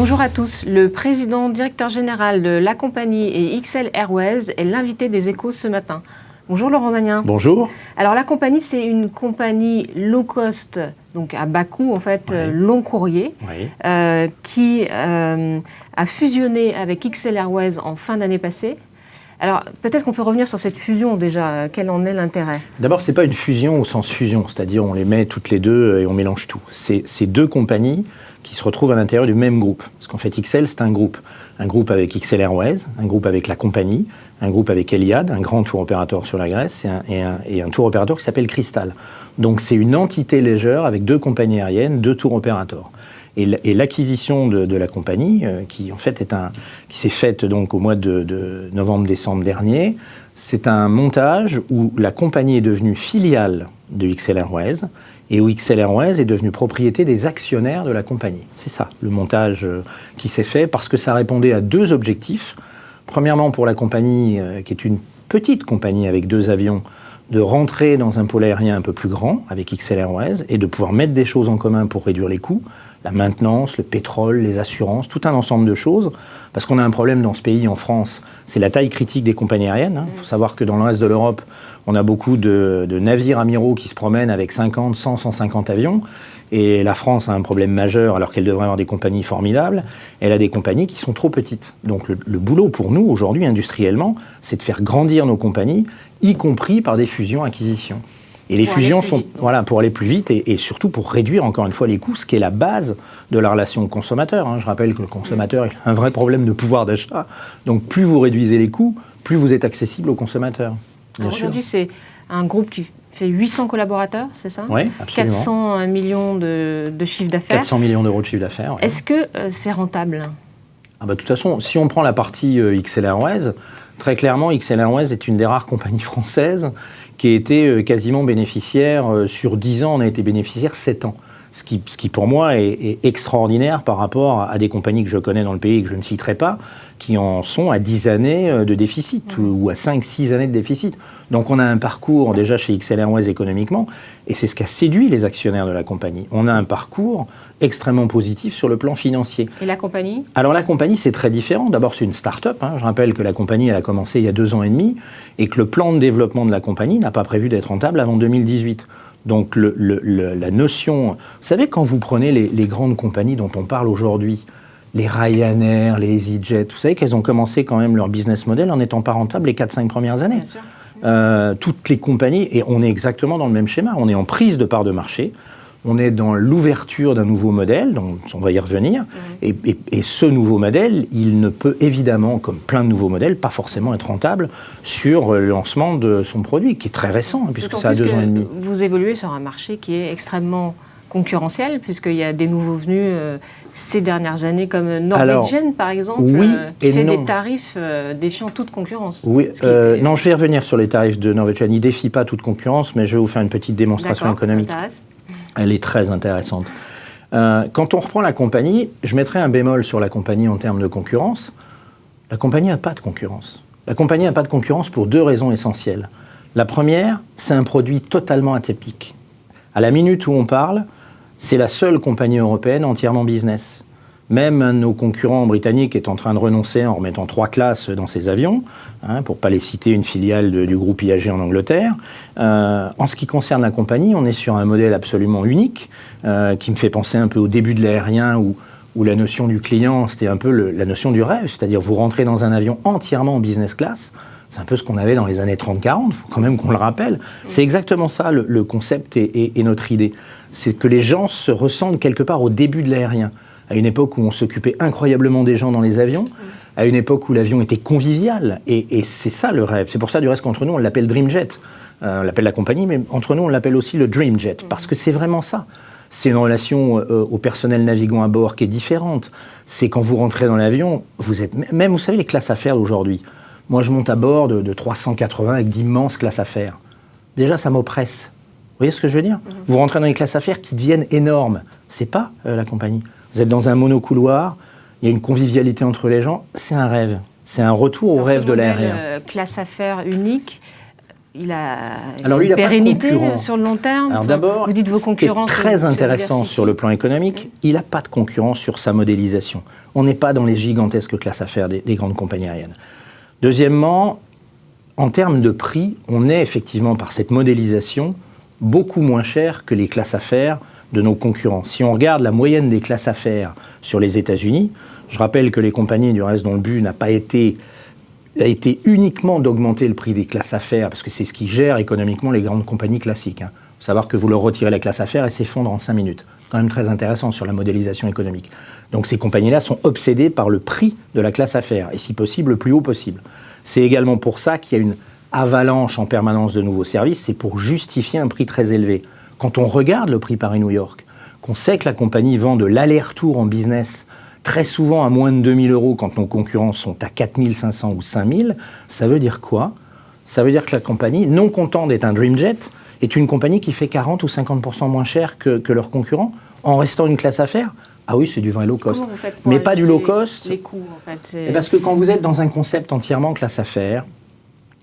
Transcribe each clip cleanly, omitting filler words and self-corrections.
Bonjour à tous. Le président directeur général de la compagnie et XL Airways est l'invité des Échos ce matin. Bonjour Laurent Magnin. Bonjour. Alors la compagnie, c'est une compagnie low cost, donc à bas coût en fait, long courrier, qui a fusionné avec XL Airways en fin d'année passée. Alors, peut-être qu'on peut revenir sur cette fusion déjà. Quel en est l'intérêt? D'abord, ce n'est pas une fusion au sens fusion, c'est-à-dire on les met toutes les deux et on mélange tout. C'est deux compagnies qui se retrouvent à l'intérieur du même groupe. Parce qu'en fait, XL, c'est un groupe. Un groupe avec XL Airways, un groupe avec la compagnie, un groupe avec Eliade, un grand tour opérateur sur la Grèce, et un tour opérateur qui s'appelle Crystal. Donc, c'est une entité légère avec deux compagnies aériennes, deux tours opérateurs. Et l'acquisition de la compagnie, qui en fait qui s'est faite donc au mois de novembre-décembre dernier, c'est un montage où la compagnie est devenue filiale de XL Airways et où XL Airways est devenue propriété des actionnaires de la compagnie. C'est ça, le montage qui s'est fait parce que ça répondait à deux objectifs. Premièrement, pour la compagnie, qui est une petite compagnie avec deux avions, de rentrer dans un pôle aérien un peu plus grand avec XL Airways et de pouvoir mettre des choses en commun pour réduire les coûts, la maintenance, le pétrole, les assurances, tout un ensemble de choses. Parce qu'on a un problème dans ce pays, en France, c'est la taille critique des compagnies aériennes. Il faut savoir que dans le reste de l'Europe, on a beaucoup de navires amiraux qui se promènent avec 50, 100, 150 avions. Et la France a un problème majeur, alors qu'elle devrait avoir des compagnies formidables. Elle a des compagnies qui sont trop petites. Donc le boulot pour nous, aujourd'hui, industriellement, c'est de faire grandir nos compagnies, y compris par des fusions-acquisitions. Et les fusions sont pour aller plus vite et surtout pour réduire encore une fois les coûts, ce qui est la base de la relation consommateur. Je rappelle que le consommateur a un vrai problème de pouvoir d'achat. Donc plus vous réduisez les coûts, plus vous êtes accessible aux consommateurs. Aujourd'hui, c'est un groupe qui fait 800 collaborateurs, c'est ça? Oui, absolument. 400 millions de chiffre d'affaires. 400 millions d'euros de chiffre d'affaires. Est-ce que c'est rentable? De toute façon, si on prend la partie XL Airways, très clairement, XL Airways est une des rares compagnies françaises qui a été quasiment bénéficiaire, sur 10 ans, on a été bénéficiaire 7 ans. Ce qui pour moi est extraordinaire par rapport à des compagnies que je connais dans le pays et que je ne citerai pas, qui en sont à 10 années de déficit ou à 5-6 années de déficit. Donc on a un parcours déjà chez XL Airways économiquement, et c'est ce qui a séduit les actionnaires de la compagnie. On a un parcours extrêmement positif sur le plan financier. Et la compagnie? Alors la compagnie, c'est très différent. D'abord, c'est une start-up. Je rappelle que la compagnie elle a commencé il y a 2 ans et demi et que le plan de développement de la compagnie n'a pas prévu d'être rentable avant 2018. Donc la notion... Vous savez, quand vous prenez les grandes compagnies dont on parle aujourd'hui, les Ryanair, les EasyJet, vous savez qu'elles ont commencé quand même leur business model en n'étant pas rentables les 4-5 premières années. Bien sûr. Toutes les compagnies, et on est exactement dans le même schéma, on est en prise de part de marché, on est dans l'ouverture d'un nouveau modèle, donc on va y revenir, et ce nouveau modèle, il ne peut évidemment, comme plein de nouveaux modèles, pas forcément être rentable sur le lancement de son produit, qui est très récent, puisque ça a 2 ans et demi. Vous évoluez sur un marché qui est extrêmement concurrentiel, puisqu'il y a des nouveaux venus ces dernières années, comme Norwegian, par exemple, qui fait des tarifs défiant toute concurrence. Oui, non, je vais revenir sur les tarifs de Norwegian. Ils ne défient pas toute concurrence, mais je vais vous faire une petite démonstration économique. Elle est très intéressante. Quand on reprend la compagnie, je mettrai un bémol sur la compagnie en termes de concurrence. La compagnie n'a pas de concurrence. La compagnie n'a pas de concurrence pour 2 raisons essentielles. La première, c'est un produit totalement atypique. À la minute où on parle, c'est la seule compagnie européenne entièrement business. Même un de nos concurrents britanniques est en train de renoncer en remettant 3 classes dans ses avions, pour ne pas les citer, une filiale du groupe IAG en Angleterre. En ce qui concerne la compagnie, on est sur un modèle absolument unique, qui me fait penser un peu au début de l'aérien, où la notion du client, c'était un peu la notion du rêve, c'est-à-dire vous rentrez dans un avion entièrement en business class. C'est un peu ce qu'on avait dans les années 30-40, il faut quand même qu'on le rappelle. C'est exactement ça, le concept et notre idée. C'est que les gens se ressentent quelque part au début de l'aérien. À une époque où on s'occupait incroyablement des gens dans les avions, à une époque où l'avion était convivial. Et c'est ça le rêve. C'est pour ça, du reste, qu'entre nous, on l'appelle Dreamjet. On l'appelle la compagnie, mais entre nous, on l'appelle aussi le Dreamjet. Parce que c'est vraiment ça. C'est une relation au personnel navigant à bord qui est différente. C'est quand vous rentrez dans l'avion, vous êtes... Même, vous savez, les classes affaires d'aujourd'hui. Moi, je monte à bord de 380 avec d'immenses classes affaires. Déjà, ça m'oppresse. Vous voyez ce que je veux dire? Vous rentrez dans les classes affaires qui deviennent énormes. C'est pas la compagnie. Vous êtes dans un monocouloir, il y a une convivialité entre les gens. C'est un rêve. C'est un retour au rêve de l'aérien. Classe affaires unique, il a Alors, une pérennité sur le long terme. Alors d'abord, vous dites vos concurrents, ce qui est très intéressant sur le plan économique, il n'a pas de concurrence sur sa modélisation. On n'est pas dans les gigantesques classes affaires des grandes compagnies aériennes. Deuxièmement, en termes de prix, on est effectivement, par cette modélisation, beaucoup moins cher que les classes affaires de nos concurrents. Si on regarde la moyenne des classes affaires sur les États-Unis, je rappelle que les compagnies, du reste, dont le but n'a pas été uniquement d'augmenter le prix des classes affaires, parce que c'est ce qui gère économiquement les grandes compagnies classiques. Il faut savoir que vous leur retirez la classe affaires et s'effondre en 5 minutes. Quand même très intéressant sur la modélisation économique. Donc ces compagnies-là sont obsédées par le prix de la classe affaires, et si possible, le plus haut possible. C'est également pour ça qu'il y a une avalanche en permanence de nouveaux services, c'est pour justifier un prix très élevé. Quand on regarde le prix Paris-New York, qu'on sait que la compagnie vend de l'aller-retour en business très souvent à moins de 2 000 € quand nos concurrents sont à 4 500 ou 5 000, ça veut dire quoi? Ça veut dire que la compagnie, non contente d'être un Dreamjet, est une compagnie qui fait 40 ou 50% moins cher que leurs concurrents en restant une classe affaires. Ah oui, c'est du vrai low cost. Comment vous faites pour mais pas du low cost. Les coûts, en fait, parce que quand vous êtes dans un concept entièrement classe affaires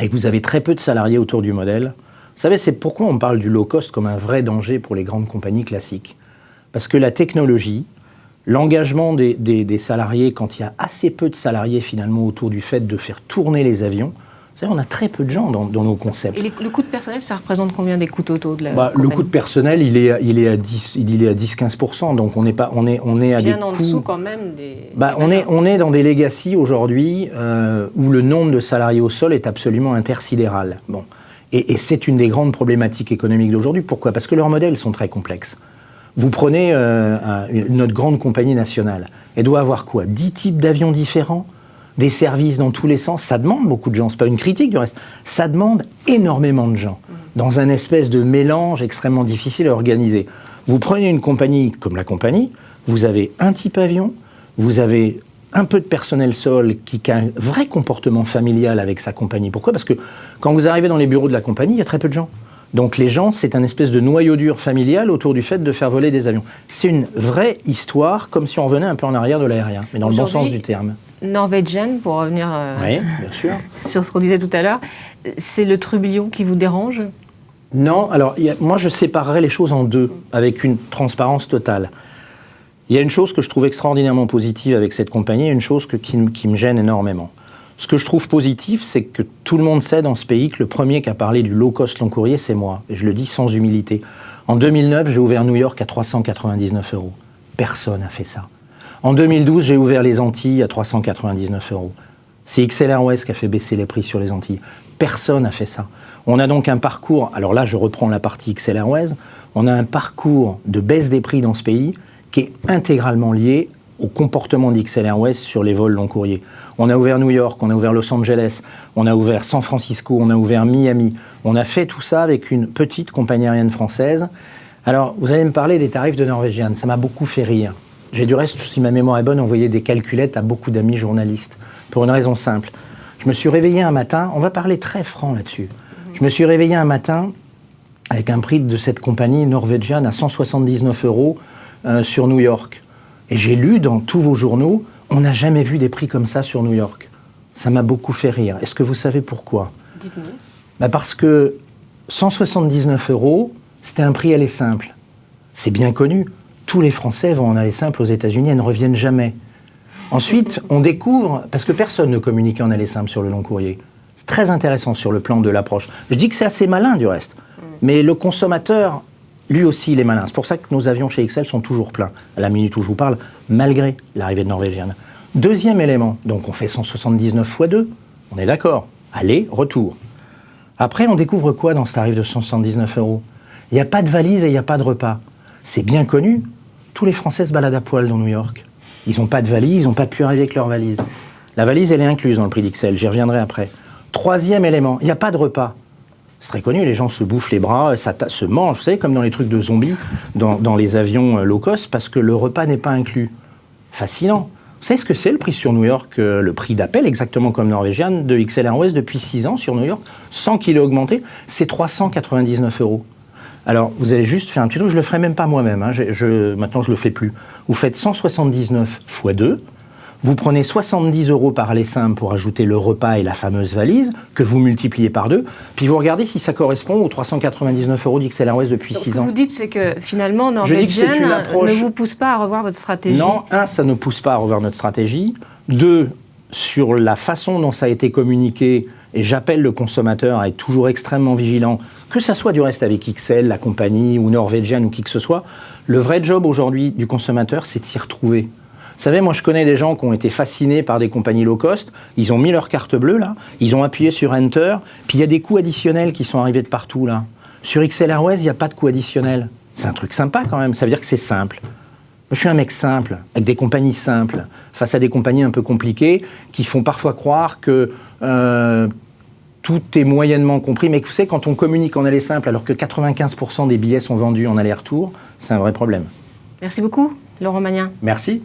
et que vous avez très peu de salariés autour du modèle, vous savez, c'est pourquoi on parle du low cost comme un vrai danger pour les grandes compagnies classiques. Parce que la technologie, l'engagement des salariés, quand il y a assez peu de salariés finalement autour du fait de faire tourner les avions, vous savez, on a très peu de gens dans nos concepts. Et le coût de personnel, ça représente combien des coûts totaux de la compagnie? Le coût de personnel, il est à 10-15%, donc on est à bien des en coûts... dessous quand même des... on est dans des legacy aujourd'hui où le nombre de salariés au sol est absolument intersidéral. Bon. Et c'est une des grandes problématiques économiques d'aujourd'hui. Pourquoi? Parce que leurs modèles sont très complexes. Vous prenez notre grande compagnie nationale, elle doit avoir quoi? 10 types d'avions différents, des services dans tous les sens. Ça demande beaucoup de gens, c'est pas une critique du reste. Ça demande énormément de gens, dans un espèce de mélange extrêmement difficile à organiser. Vous prenez une compagnie comme la compagnie, vous avez un type avion, vous avez un peu de personnel sol qui a un vrai comportement familial avec sa compagnie. Pourquoi? Parce que quand vous arrivez dans les bureaux de la compagnie, il y a très peu de gens. Donc les gens, c'est un espèce de noyau dur familial autour du fait de faire voler des avions. C'est une vraie histoire, comme si on revenait un peu en arrière de l'aérien, mais dans le bon sens du terme. Norwegian, pour revenir oui, bien sûr. sur ce qu'on disait tout à l'heure, c'est le trublion qui vous dérange? Non, alors moi je séparerais les choses en deux, avec une transparence totale. Il y a une chose que je trouve extraordinairement positive avec cette compagnie, et une chose qui me gêne énormément. Ce que je trouve positif, c'est que tout le monde sait dans ce pays que le premier qui a parlé du low-cost long courrier, c'est moi. Et je le dis sans humilité. En 2009, j'ai ouvert New York à 399 €. Personne n'a fait ça. En 2012, j'ai ouvert les Antilles à 399 €. C'est XL Airways qui a fait baisser les prix sur les Antilles. Personne n'a fait ça. On a donc un parcours, alors là je reprends la partie XL Airways, on a un parcours de baisse des prix dans ce pays qui est intégralement lié au comportement d'XL Airways sur les vols long courriers. On a ouvert New York, on a ouvert Los Angeles, on a ouvert San Francisco, on a ouvert Miami. On a fait tout ça avec une petite compagnie aérienne française. Alors, vous allez me parler des tarifs de Norwegian, ça m'a beaucoup fait rire. J'ai du reste, si ma mémoire est bonne, envoyé des calculettes à beaucoup d'amis journalistes, pour une raison simple. Je me suis réveillé un matin, on va parler très franc là-dessus. Je me suis réveillé un matin avec un prix de cette compagnie Norwegian à 179 € sur New York. Et j'ai lu dans tous vos journaux, on n'a jamais vu des prix comme ça sur New York. Ça m'a beaucoup fait rire. Est-ce que vous savez pourquoi? Dites-nous. Parce que 179 €, c'était un prix aller simple. C'est bien connu. Tous les Français vont en aller simple aux États-Unis et ne reviennent jamais. Ensuite, on découvre, parce que personne ne communiquait en aller simple sur le long courrier. C'est très intéressant sur le plan de l'approche. Je dis que c'est assez malin du reste. Mais le consommateur, lui aussi, il est malin. C'est pour ça que nos avions chez XL sont toujours pleins, à la minute où je vous parle, malgré l'arrivée de Norwegian. Deuxième élément, donc on fait 179 x 2, on est d'accord. Aller, retour. Après, on découvre quoi dans ce tarif de 179 €? Il n'y a pas de valise et il n'y a pas de repas. C'est bien connu. Tous les Français se baladent à poil dans New York. Ils n'ont pas de valise, ils n'ont pas pu arriver avec leur valise. La valise, elle est incluse dans le prix d'XL, j'y reviendrai après. Troisième élément, il n'y a pas de repas. C'est très connu, les gens se bouffent les bras, se mangent, vous savez, comme dans les trucs de zombies, dans les avions low cost, parce que le repas n'est pas inclus. Fascinant. Vous savez ce que c'est le prix sur New York, le prix d'appel, exactement comme Norwegian, de XL Airways depuis 6 ans sur New York, sans qu'il ait augmenté, c'est 399 €. Alors, vous allez juste faire un petit truc, je ne le ferai même pas moi-même, hein, maintenant je ne le fais plus. Vous faites 179 x 2, Vous prenez 70 € par aller simple pour ajouter le repas et la fameuse valise, que vous multipliez par 2, puis vous regardez si ça correspond aux 399 € d'XL Airways depuis 6 ans. Ce que vous dites, c'est que finalement, Norwegian ne vous pousse pas à revoir votre stratégie. Non, ça ne pousse pas à revoir notre stratégie. 2, sur la façon dont ça a été communiqué, et j'appelle le consommateur à être toujours extrêmement vigilant, que ça soit du reste avec XL, la compagnie, ou Norwegian, ou qui que ce soit, le vrai job aujourd'hui du consommateur, c'est de s'y retrouver. Vous savez, moi je connais des gens qui ont été fascinés par des compagnies low cost, ils ont mis leur carte bleue là, ils ont appuyé sur Enter, puis il y a des coûts additionnels qui sont arrivés de partout là. Sur XL Airways, il n'y a pas de coûts additionnels. C'est un truc sympa quand même, ça veut dire que c'est simple. Je suis un mec simple, avec des compagnies simples, face à des compagnies un peu compliquées, qui font parfois croire que tout est moyennement compris. Mais vous savez, quand on communique en aller simple, alors que 95% des billets sont vendus en aller-retour, c'est un vrai problème. Merci beaucoup, Laurent Magnin. Merci.